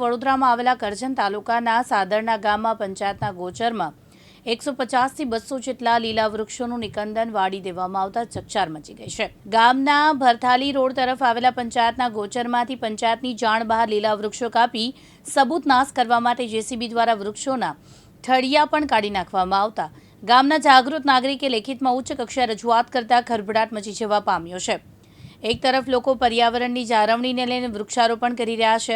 વડોદરામાં આવેલા કરજણ તાલુકાના સાદરના ગામમાં પંચાયતના ગોચરમાં 150 થી 200 જેટલા લીલા વૃક્ષોનું નિકંદન વાળી દેવામાં આવતા ચકચાર મચી ગઈ છે। ગામના ભરથાલી રોડ તરફ આવેલા પંચાયતના ગોચરમાંથી પંચાયતની જાણ બહાર લીલા વૃક્ષો કાપી સબૂત નાશ કરવા માટે જેસીબી દ્વારા વૃક્ષોના ઠળિયા પણ કાઢી નાખવામાં આવતા ગામના જાગૃત નાગરિકે લેખિતમાં ઉચ્ચ કક્ષાએ રજૂઆત કરતા ખળભળાટ મચી જવા પામ્યો છે। એક તરફ લોકો પર્યાવરણની જાળવણીને લઈને વૃક્ષારોપણ કરી રહ્યા છે,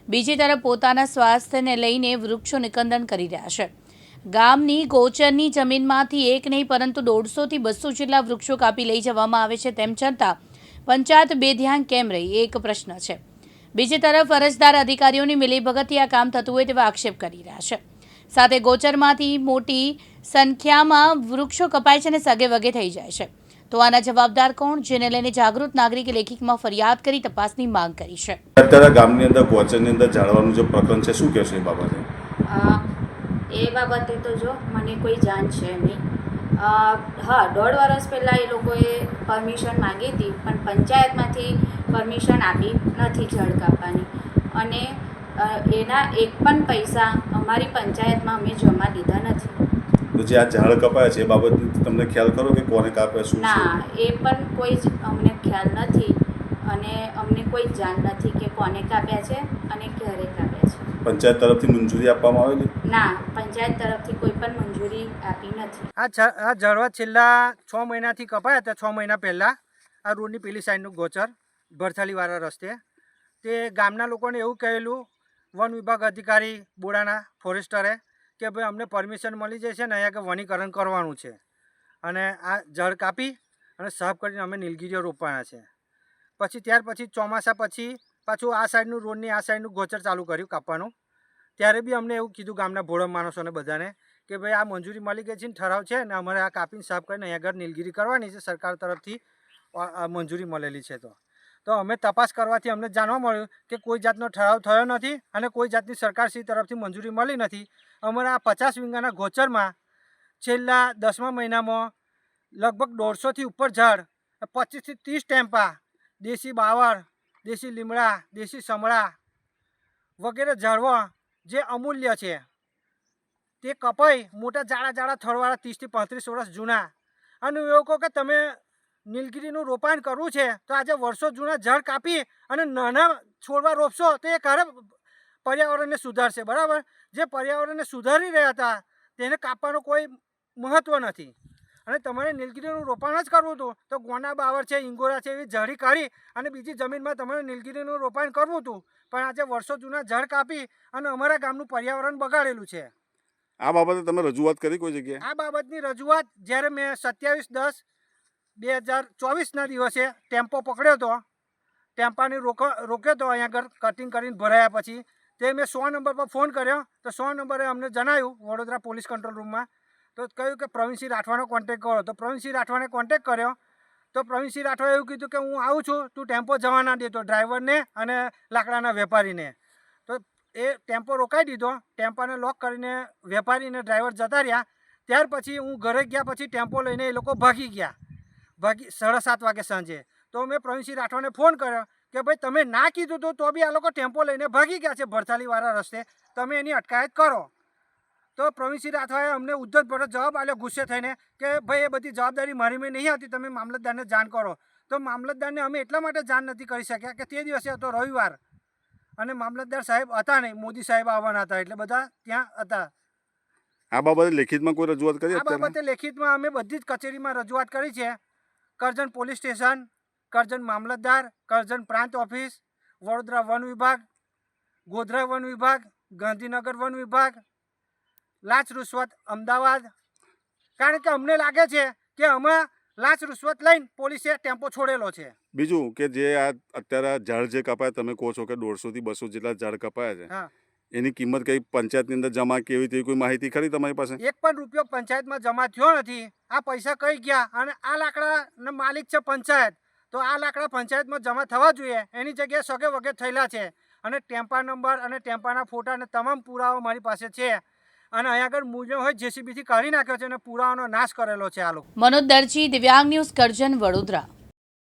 બીજી તરફ પોતાના સ્વાસ્થ્યને લઈને વૃક્ષો નિકંદન કરી રહ્યા છે। ગામની ગોચરની જમીનમાંથી એક નહીં પરંતુ 150 થી 200 જેટલા વૃક્ષો કાપી લઈ જવામાં આવે છે, તેમ છતાં પંચાયત બેધ્યાન કેમ રહી એ એક પ્રશ્ન છે। બીજી તરફ અરજદાર અધિકારીઓની મિલીભગતથી આ કામ થતું હોય તેવા આક્ષેપ કરી રહ્યા છે। સાથે ગોચરમાંથી મોટી સંખ્યામાં વૃક્ષો કપાય છે અને સગે વગે થઈ જાય છે, તો આના જવાબદાર કોણ, જેને લઈને જાગૃત નાગરિકે લેખિતમાં ફરિયાદ કરી તપાસની માંગ કરી છે। અત્યારે ગામની અંદર ગોચરની અંદર જાળવાનું જે પ્રકરણ છે શું કહેશો એ બાબતે? એ બાબતે તો જો મને કોઈ જાણ છે નહીં। હા, 1.5 વર્ષ પહેલાં એ લોકોએ પરમિશન માંગી હતી, પણ પંચાયતમાંથી પરમિશન આપી નથી ઝાડ કાપવાની, અને એના એક પણ પૈસા અમારી પંચાયતમાં અમે જમા દીધા નથી। તો જે આ ઝાડ કપાયા છે એ બાબતે તમને ખ્યાલ ખરો કે કોને કાપ્યા, શું? ના, એ પણ કોઈ જ અમને ખ્યાલ નથી, અને અમને કોઈ જાણ નથી કે કોને કાપ્યા છે અને ક્યારે કાપ્યા છે। પંચાયત તરફથી મંજૂરી આપવામાં આવેલી? ના, પંચાયત તરફથી કોઈ પણ મંજૂરી આપી નથી। આ ઝાડવા છેલ્લા 6 મહિનાથી કપાયા હતા। 6 મહિના પહેલાં આ રોડની પેલી સાઈડનું ગોચર ભરથાલીવાળા રસ્તે તે ગામના લોકોને એવું કહેલું, વન વિભાગ અધિકારી બોડાના ફોરેસ્ટરે, કે ભાઈ અમને પરમિશન મળી જશે ને અહીંયા કે વનીકરણ કરવાનું છે, અને આ ઝાડ કાપી અને સાફ કરીને અમે નીલગીરીઓ રોપવાના છે। પછી ત્યાર પછી ચોમાસા પછી પાછું આ સાઈડનું રોડની આ સાઈડનું ગોચર ચાલુ કર્યું કાપવાનું। ત્યારે બી અમને એવું કીધું ગામના ભોળા માણસોને બધાને કે ભાઈ આ મંજૂરી મળી ગઈ છે ને ઠરાવ છે ને અમારે આ કાપીને સાફ કરીને અહીંયા આગળ નીલગીરી કરવાની છે, સરકાર તરફથી મંજૂરી મળેલી છે। તો અમે તપાસ કરવાથી અમને જાણવા મળ્યું કે કોઈ જાતનો ઠરાવ થયો નથી અને કોઈ જાતની સરકારશ્રી તરફથી મંજૂરી મળી નથી। અમારા 50 વીઘાના ગોચરમાં છેલ્લા 10મા મહિનામાં લગભગ 150થી ઉપર ઝાડ, 25 થી 30 ટેમ્પા, દેશી બાવળ, દેશી લીમડા, દેશી સમળા વગેરે ઝાડવા જે અમૂલ્ય છે તે કપાઈ મોટા જાડા થડવાળા 30 થી 35 વર્ષ જૂના, અને એવું કહો કે તમે નીલગીરીનું રોપાણ કરવું છે તો આજે વર્ષો જૂના ઝાડ કાપી અને નાના છોડવા રોપશો તો એ ખરે પર્યાવરણને સુધારશે, બરાબર? જે પર્યાવરણને સુધારી રહ્યા હતા તેને કાપવાનો કોઈ મહત્ત્વ નથી, અને તમારે નીલગીરીનું રોપાણ જ કરવું હતું તો ગોના બાવળ છે, ઇંગોરા છે, એવી ઝાડી કાઢી અને બીજી જમીનમાં તમારે નીલગીરીનું રોપાણ કરવું હતું, પણ આજે વર્ષો જૂના ઝાડ કાપી અને અમારા ગામનું પર્યાવરણ બગાડેલું છે। આ બાબતે તમે રજૂઆત કરી કોઈ જગ્યાએ? આ બાબતની રજૂઆત જ્યારે મેં 27/10/2024ના દિવસે ટેમ્પો પકડ્યો હતો, ટેમ્પાને રોક્યો હતો અહીંયા આગળ કટિંગ કરીને ભરાયા પછી, તે મેં 100 નંબર પર ફોન કર્યો તો 100 નંબરે અમને જણાવ્યું વડોદરા પોલીસ કંટ્રોલ રૂમમાં, તો કહ્યું કે પ્રવીણસિંહ રાઠવાનો કોન્ટેક્ટ કરો। તો પ્રવીણસિંહ રાઠવાને કોન્ટેક્ટ કર્યો તો પ્રવીણસિંહ રાઠવાએ એવું કીધું કે હું આવું છું, તું ટેમ્પો જવા ના દેતો ડ્રાઈવરને અને લાકડાના વેપારીને। તો એ ટેમ્પો રોકાઈ દીધો, ટેમ્પાને લોક કરીને વેપારીને ડ્રાઈવર જતા રહ્યા। ત્યાર પછી હું ઘરે ગયા પછી ટેમ્પો લઈને એ લોકો ભાગી ગયા, 7:30 વાગે સાંજે। તો મેં પ્રવીણસિંહ રાઠવાને ફોન કર્યો કે ભાઈ તમે ના કીધું તો બી આ લોકો ટેમ્પો લઈને ભાગી ગયા છે ભરથાલીવાળા રસ્તે, તમે એની અટકાયત કરો। તો પ્રવીણસિંહ રાઠવાએ અમને ઉદ્ધતભર્યો જવાબ આપ્યો ગુસ્સે થઈને કે ભાઈ એ બધી જવાબદારી મારી મેં નહીં હતી, તમે મામલતદારને જાણ કરો। તો મામલતદારને અમે એટલા માટે જાણ નથી કરી શક્યા કે તે દિવસે હતો રવિવાર અને મામલતદાર સાહેબ હતા નહીં, મોદી સાહેબ આવવાના હતા એટલે બધા ત્યાં હતા। આ બાબતે લેખિતમાં કોઈ રજૂઆત કરી? આ બાબતે લેખિતમાં અમે બધી જ કચેરીમાં રજૂઆત કરી છે। કરજણ પોલીસ સ્ટેશન, કરજણ મામલતદાર, કરજણ પ્રાંત ઓફિસ, વડોદરા વન વિભાગ, ગોધરા વન વિભાગ, ગાંધીનગર વન વિભાગ, લાંચ રૂશ્વત અમદાવાદ, કારણ કે અમને લાગે છે કે અમે લાંચ રૂશ્વત લઈને પોલીસે ટેમ્પો છોડેલો છે। બીજું કે જે આ અત્યારે ઝાડ જે કપાય, તમે કહો છો કે 150 થી 200 જેટલા ઝાડ કપાયા છે, હા, એની કિંમત કઈ પંચાયતની અંદર જમા કેવી તેવી કોઈ માહિતી ખરી તમારી પાસે? એક પણ રૂપિયો પંચાયતમાં જમા થયો નથી। આ પૈસા કઈ ગયા? અને આ લાકડાના માલિક છે પંચાયત, તો આ લાકડા પંચાયતમાં જમા થવા જોઈએ, એની જગ્યાએ સગે વગે થયેલા છે, અને ટેમ્પા નંબર અને ટેમ્પાના ફોટા અને તમામ પુરાવા મારી પાસે છે, અને અહીંયા આગળ મૂલ્ય હોય જેસીબીથી કાઢી નાખ્યો છે અને પુરાવાનો નાશ કરેલો છે આ લોકો। મનોજ દરજી, દિવ્યાંગ ન્યૂઝ, કરજણ, વડોદરા।